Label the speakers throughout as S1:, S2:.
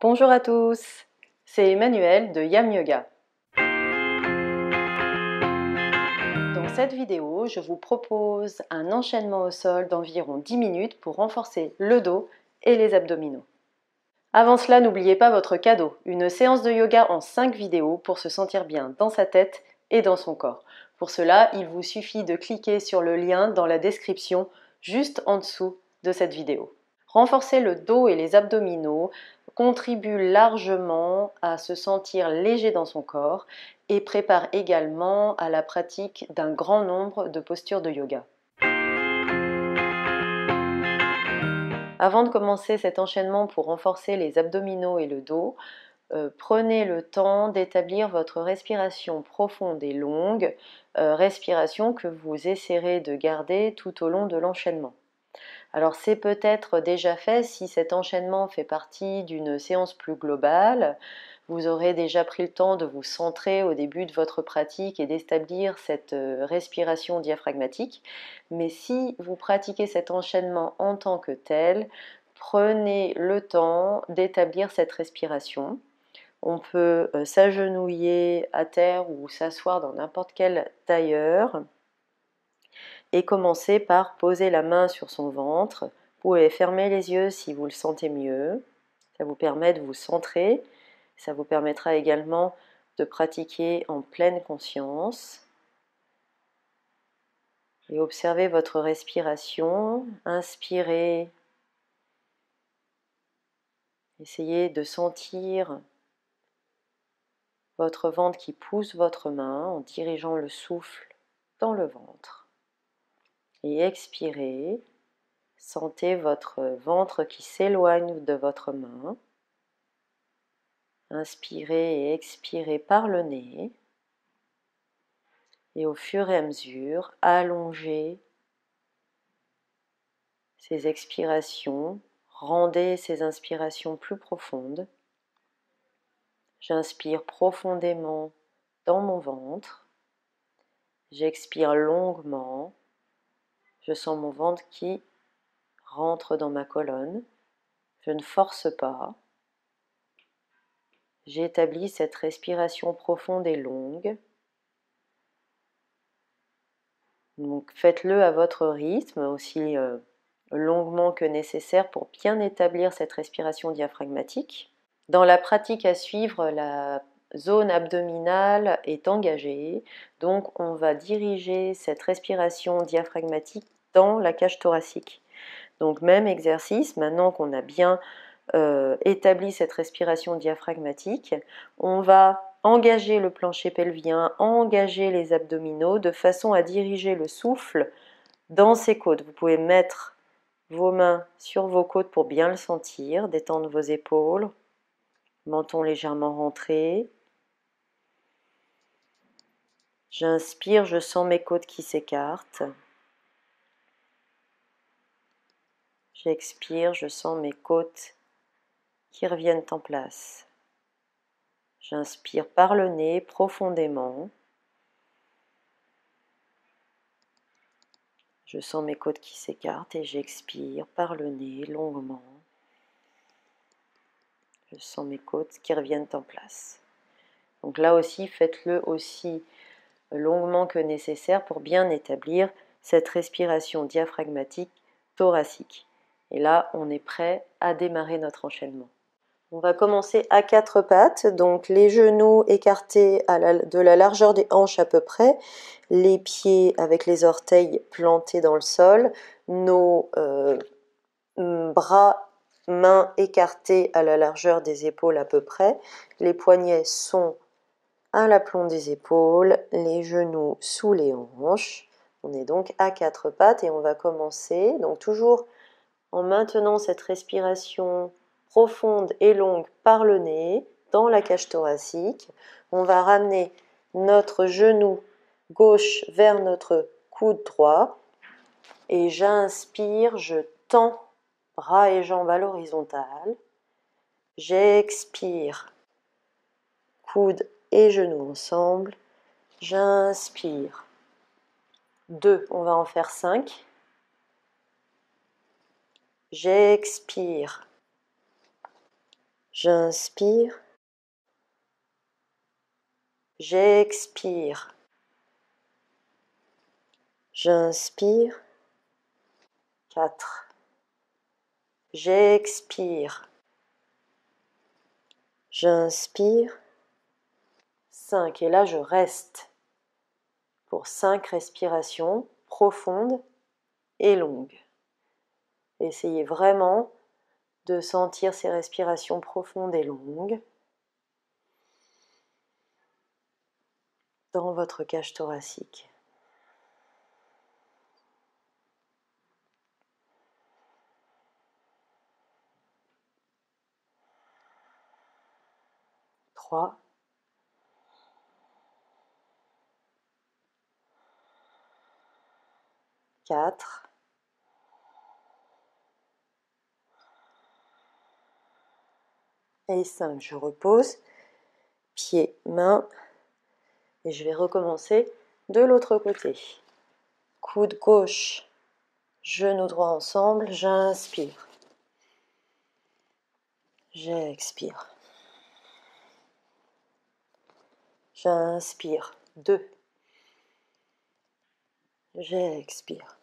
S1: Bonjour à tous, c'est Emmanuel de Yam Yoga. Dans cette vidéo, je vous propose un enchaînement au sol d'environ 10 minutes pour renforcer le dos et les abdominaux. Avant cela, n'oubliez pas votre cadeau, une séance de yoga en 5 vidéos pour se sentir bien dans sa tête et dans son corps. Pour cela, il vous suffit de cliquer sur le lien dans la description juste en dessous de cette vidéo. Renforcer le dos et les abdominaux contribue largement à se sentir léger dans son corps et prépare également à la pratique d'un grand nombre de postures de yoga. Avant de commencer cet enchaînement pour renforcer les abdominaux et le dos, prenez le temps d'établir votre respiration profonde et longue, respiration que vous essaierez de garder tout au long de l'enchaînement. Alors c'est peut-être déjà fait si cet enchaînement fait partie d'une séance plus globale. Vous aurez déjà pris le temps de vous centrer au début de votre pratique et d'établir cette respiration diaphragmatique. Mais si vous pratiquez cet enchaînement en tant que tel, prenez le temps d'établir cette respiration. On peut s'agenouiller à terre ou s'asseoir dans n'importe quel tailleur et commencer par poser la main sur son ventre. Vous pouvez fermer les yeux si vous le sentez mieux. Ça vous permet de vous centrer. Ça vous permettra également de pratiquer en pleine conscience. Et observez votre respiration. Inspirez. Essayez de sentir votre ventre qui pousse votre main en dirigeant le souffle dans le ventre. Et expirez. Sentez votre ventre qui s'éloigne de votre main. Inspirez et expirez par le nez. Et au fur et à mesure, allongez ces expirations. Rendez ces inspirations plus profondes. J'inspire profondément dans mon ventre. J'expire longuement. Je sens mon ventre qui rentre dans ma colonne. Je ne force pas. J'établis cette respiration profonde et longue. Donc faites-le à votre rythme, aussi longuement que nécessaire pour bien établir cette respiration diaphragmatique. Dans la pratique à suivre, la zone abdominale est engagée, donc on va diriger cette respiration diaphragmatique dans la cage thoracique. Donc même exercice, maintenant qu'on a bien établi cette respiration diaphragmatique, on va engager le plancher pelvien, engager les abdominaux de façon à diriger le souffle dans ses côtes. Vous pouvez mettre vos mains sur vos côtes pour bien le sentir, détendre vos épaules, menton légèrement rentré. J'inspire, je sens mes côtes qui s'écartent. J'expire, je sens mes côtes qui reviennent en place. J'inspire par le nez profondément. Je sens mes côtes qui s'écartent et j'expire par le nez longuement. Je sens mes côtes qui reviennent en place. Donc là aussi, faites-le aussi longuement que nécessaire pour bien établir cette respiration diaphragmatique thoracique. Et là, on est prêt à démarrer notre enchaînement. On va commencer à quatre pattes, donc les genoux écartés de la largeur des hanches à peu près, les pieds avec les orteils plantés dans le sol, nos bras, mains écartés à la largeur des épaules à peu près, les poignets sont à l'aplomb des épaules, les genoux sous les hanches. On est donc à quatre pattes et on va commencer, donc toujours en maintenant cette respiration profonde et longue par le nez dans la cage thoracique. On va ramener notre genou gauche vers notre coude droit et j'inspire, je tends bras et jambes à l'horizontale. J'expire, coude et genoux ensemble. J'inspire. 2, on va en faire 5. J'expire. J'inspire, j'expire. J'inspire, 4. J'expire. J'inspire, 5. Et là, je reste pour 5 respirations profondes et longues. Essayez vraiment de sentir ces respirations profondes et longues dans votre cage thoracique. Trois, 4, et 5. Je repose, pieds, mains, et je vais recommencer de l'autre côté. Coude gauche, genou droit ensemble, j'inspire. J'expire. J'inspire. 2. J'expire.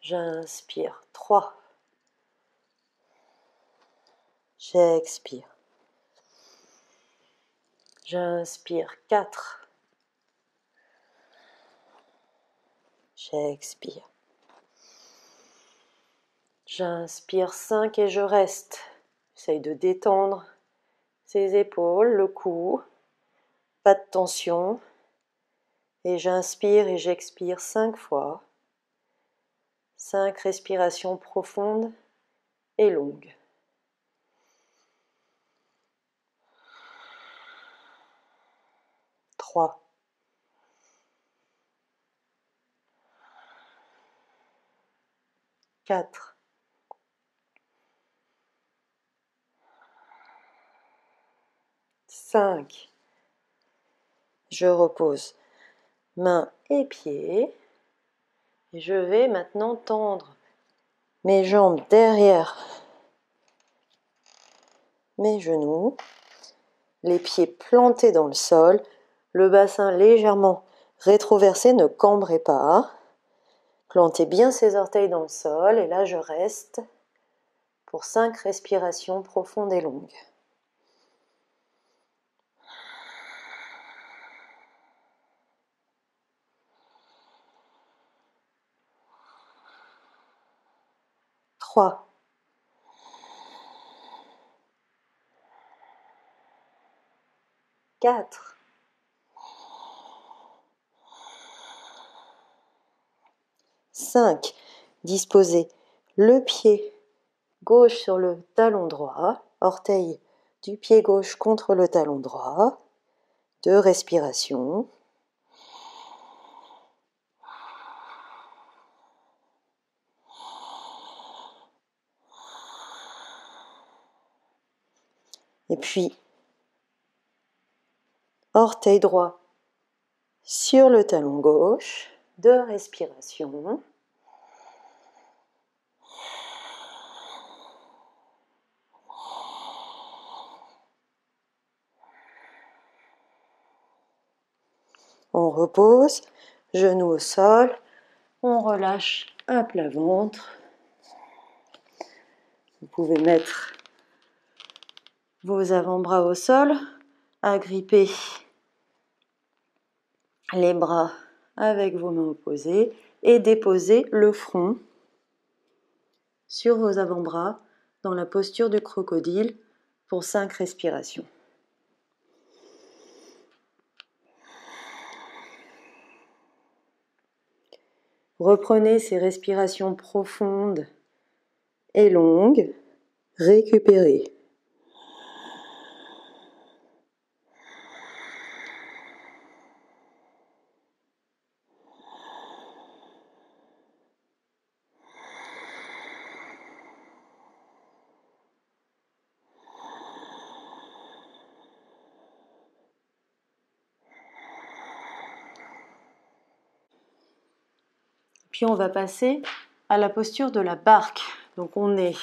S1: J'inspire. 3. J'expire. J'inspire. 4. J'expire. J'inspire 5 et je reste. J'essaye de détendre ses épaules, le cou, pas de tension. Et j'inspire et j'expire 5 fois. 5 respirations profondes et longues. 3. 4. 5. Je repose mains et pieds. Et je vais maintenant tendre mes jambes derrière mes genoux, les pieds plantés dans le sol, le bassin légèrement rétroversé, ne cambrez pas. Plantez bien ses orteils dans le sol et là je reste pour 5 respirations profondes et longues. Trois, 4, 5. Disposez le pied gauche sur le talon droit, orteil du pied gauche contre le talon droit. 2 respirations. Et puis, orteil droit sur le talon gauche. 2 respirations. On repose, genoux au sol, on relâche à plat ventre. Vous pouvez mettre vos avant-bras au sol, agripper les bras avec vos mains opposées et déposer le front sur vos avant-bras dans la posture du crocodile pour 5 respirations. Reprenez ces respirations profondes et longues. Récupérez. Puis on va passer à la posture de la barque. Donc on est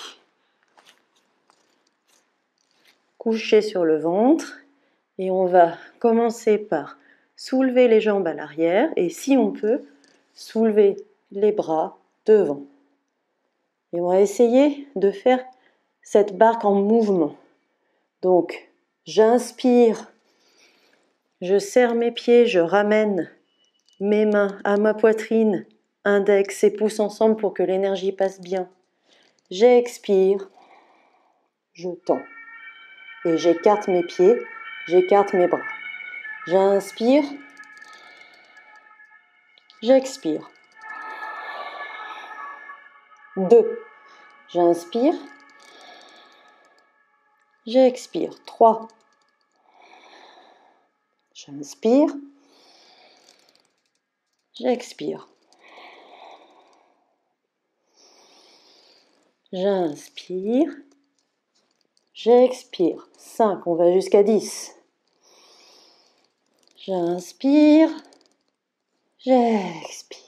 S1: coucher sur le ventre et on va commencer par soulever les jambes à l'arrière et si on peut, soulever les bras devant. Et on va essayer de faire cette barque en mouvement. Donc, j'inspire, je serre mes pieds, je ramène mes mains à ma poitrine, index et pouce ensemble pour que l'énergie passe bien. J'expire, je tends et j'écarte mes pieds, j'écarte mes bras. J'inspire, j'expire. 2. J'inspire, j'expire. 3. J'inspire, j'expire. J'inspire, j'expire. 5, on va jusqu'à 10. J'inspire, j'expire.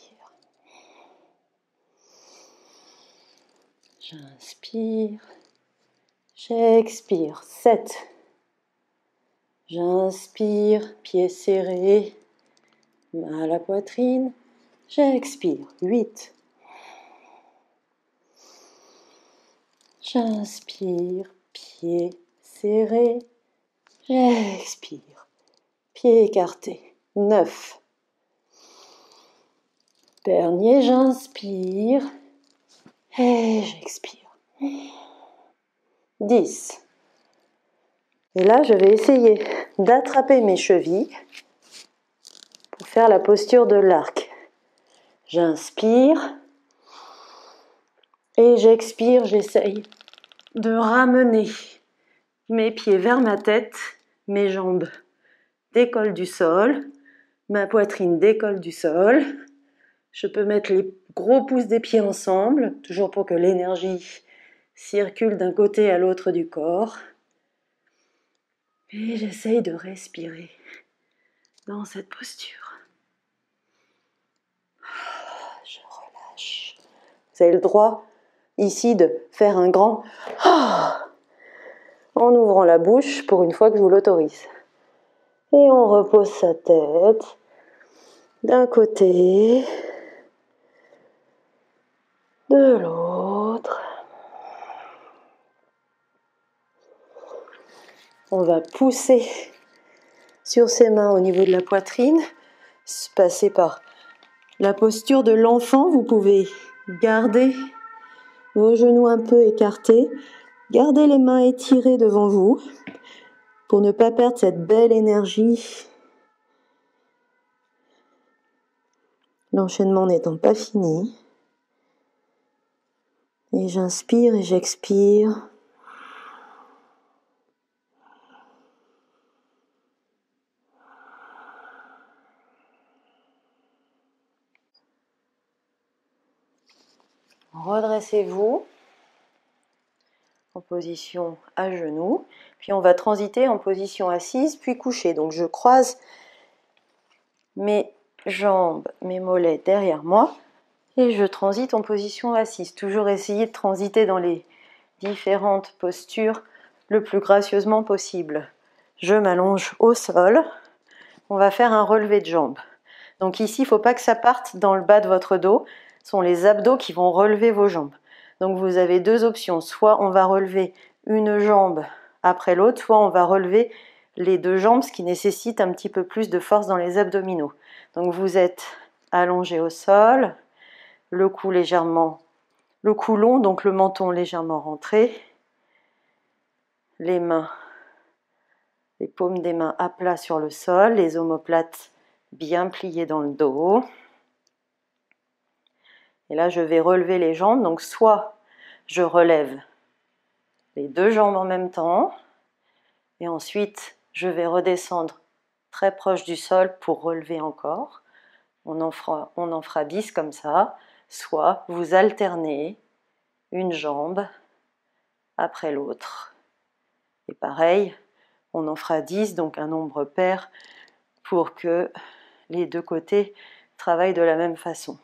S1: J'inspire, j'expire. 7. J'inspire, pieds serrés, main à la poitrine. J'expire. 8. J'inspire, pieds serrés. J'expire, pieds écartés. 9. Dernier, j'inspire et j'expire. 10. Et là, je vais essayer d'attraper mes chevilles pour faire la posture de l'arc. J'inspire et j'expire, j'essaye de ramener mes pieds vers ma tête, mes jambes décollent du sol, ma poitrine décolle du sol. Je peux mettre les gros pouces des pieds ensemble, toujours pour que l'énergie circule d'un côté à l'autre du corps. Et j'essaye de respirer dans cette posture. Je relâche. Vous avez le droit ici de faire un grand en ouvrant la bouche pour une fois que je vous l'autorise. Et on repose sa tête d'un côté, de l'autre. On va pousser sur ses mains au niveau de la poitrine, passer par la posture de l'enfant. Vous pouvez garder vos genoux un peu écartés, gardez les mains étirées devant vous pour ne pas perdre cette belle énergie. L'enchaînement n'étant pas fini. Et j'inspire et j'expire. Redressez-vous en position à genoux, puis on va transiter en position assise, puis couchée. Donc je croise mes jambes, mes mollets derrière moi, et je transite en position assise. Toujours essayer de transiter dans les différentes postures le plus gracieusement possible. Je m'allonge au sol. On va faire un relevé de jambes. Donc ici, il ne faut pas que ça parte dans le bas de votre dos. Ce sont les abdos qui vont relever vos jambes. Donc vous avez deux options. Soit on va relever une jambe après l'autre, soit on va relever les deux jambes, ce qui nécessite un petit peu plus de force dans les abdominaux. Donc vous êtes allongé au sol, le cou long, donc le menton légèrement rentré, les mains, les paumes des mains à plat sur le sol, les omoplates bien pliées dans le dos. Et là, je vais relever les jambes. Donc, soit je relève les deux jambes en même temps, et ensuite, je vais redescendre très proche du sol pour relever encore. On en fera 10 comme ça. Soit vous alternez une jambe après l'autre. Et pareil, on en fera 10, donc un nombre pair, pour que les deux côtés travaillent de la même façon.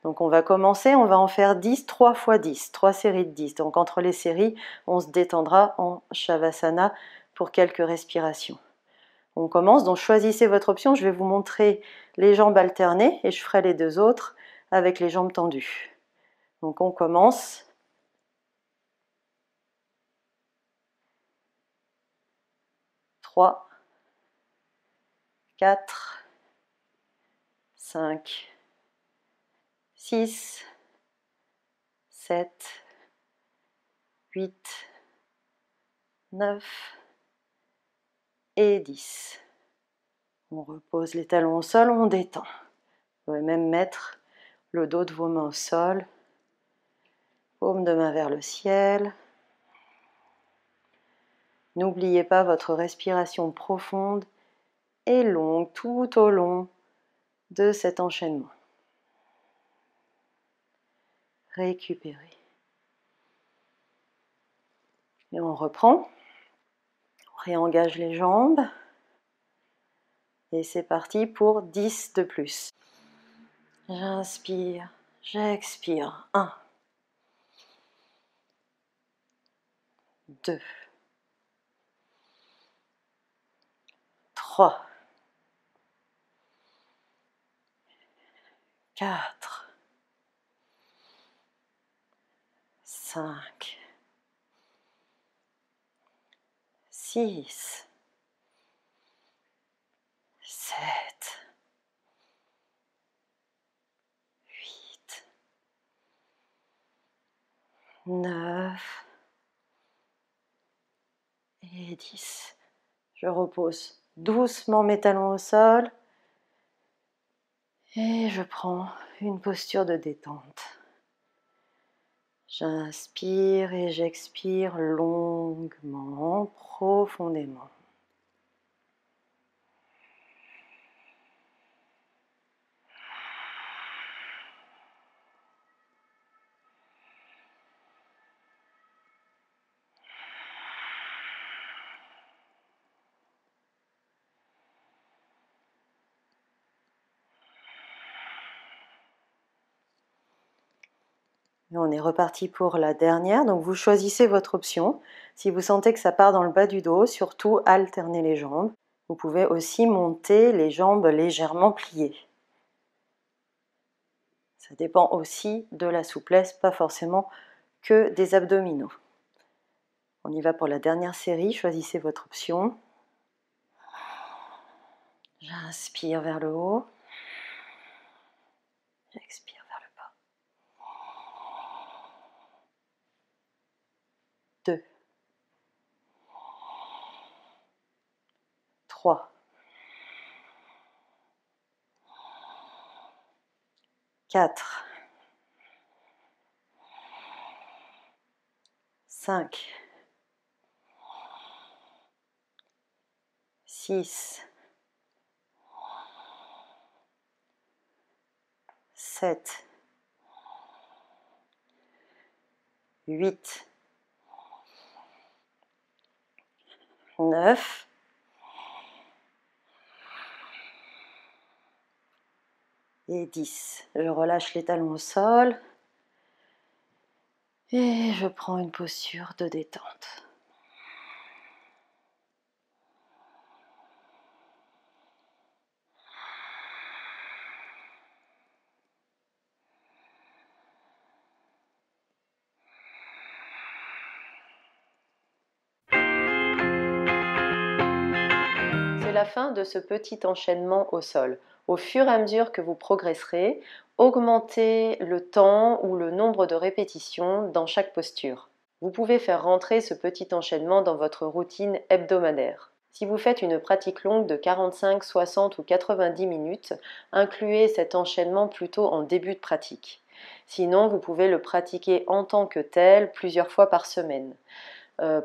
S1: Donc on va commencer, on va en faire 10, 3 fois 10, 3 séries de 10. Donc entre les séries, on se détendra en Shavasana pour quelques respirations. On commence, donc choisissez votre option. Je vais vous montrer les jambes alternées et je ferai les deux autres avec les jambes tendues. Donc on commence. 3, 4, 5, 6, 7, 8, 9 et 10. On repose les talons au sol, on détend. Vous pouvez même mettre le dos de vos mains au sol, paume de main vers le ciel. N'oubliez pas votre respiration profonde et longue tout au long de cet enchaînement. Récupérez. Et on reprend. On réengage les jambes. Et c'est parti pour 10 de plus. J'inspire, j'expire. 1, 2, 3, 4, 5, 6, 7, 8, 9 et 10. Je repose doucement mes talons au sol et je prends une posture de détente. J'inspire et j'expire longuement, profondément. Et on est reparti pour la dernière, donc vous choisissez votre option. Si vous sentez que ça part dans le bas du dos, surtout alternez les jambes. Vous pouvez aussi monter les jambes légèrement pliées. Ça dépend aussi de la souplesse, pas forcément que des abdominaux. On y va pour la dernière série, choisissez votre option. J'inspire vers le haut, j'expire vers le bas. 2, 3, 4, 5, 6, 7, 8, 9 et 10. Je relâche les talons au sol et je prends une posture de détente. C'est la fin de ce petit enchaînement au sol. Au fur et à mesure que vous progresserez, augmentez le temps ou le nombre de répétitions dans chaque posture. Vous pouvez faire rentrer ce petit enchaînement dans votre routine hebdomadaire. Si vous faites une pratique longue de 45, 60 ou 90 minutes, incluez cet enchaînement plutôt en début de pratique. Sinon, vous pouvez le pratiquer en tant que tel plusieurs fois par semaine.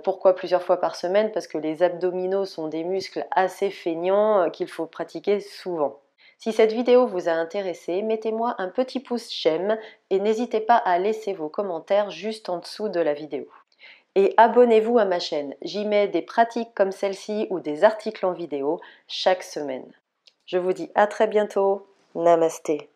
S1: Pourquoi plusieurs fois par semaine? Parce que les abdominaux sont des muscles assez feignants qu'il faut pratiquer souvent. Si cette vidéo vous a intéressé, mettez-moi un petit pouce j'aime et n'hésitez pas à laisser vos commentaires juste en dessous de la vidéo. Et abonnez-vous à ma chaîne, j'y mets des pratiques comme celle-ci ou des articles en vidéo chaque semaine. Je vous dis à très bientôt, Namasté.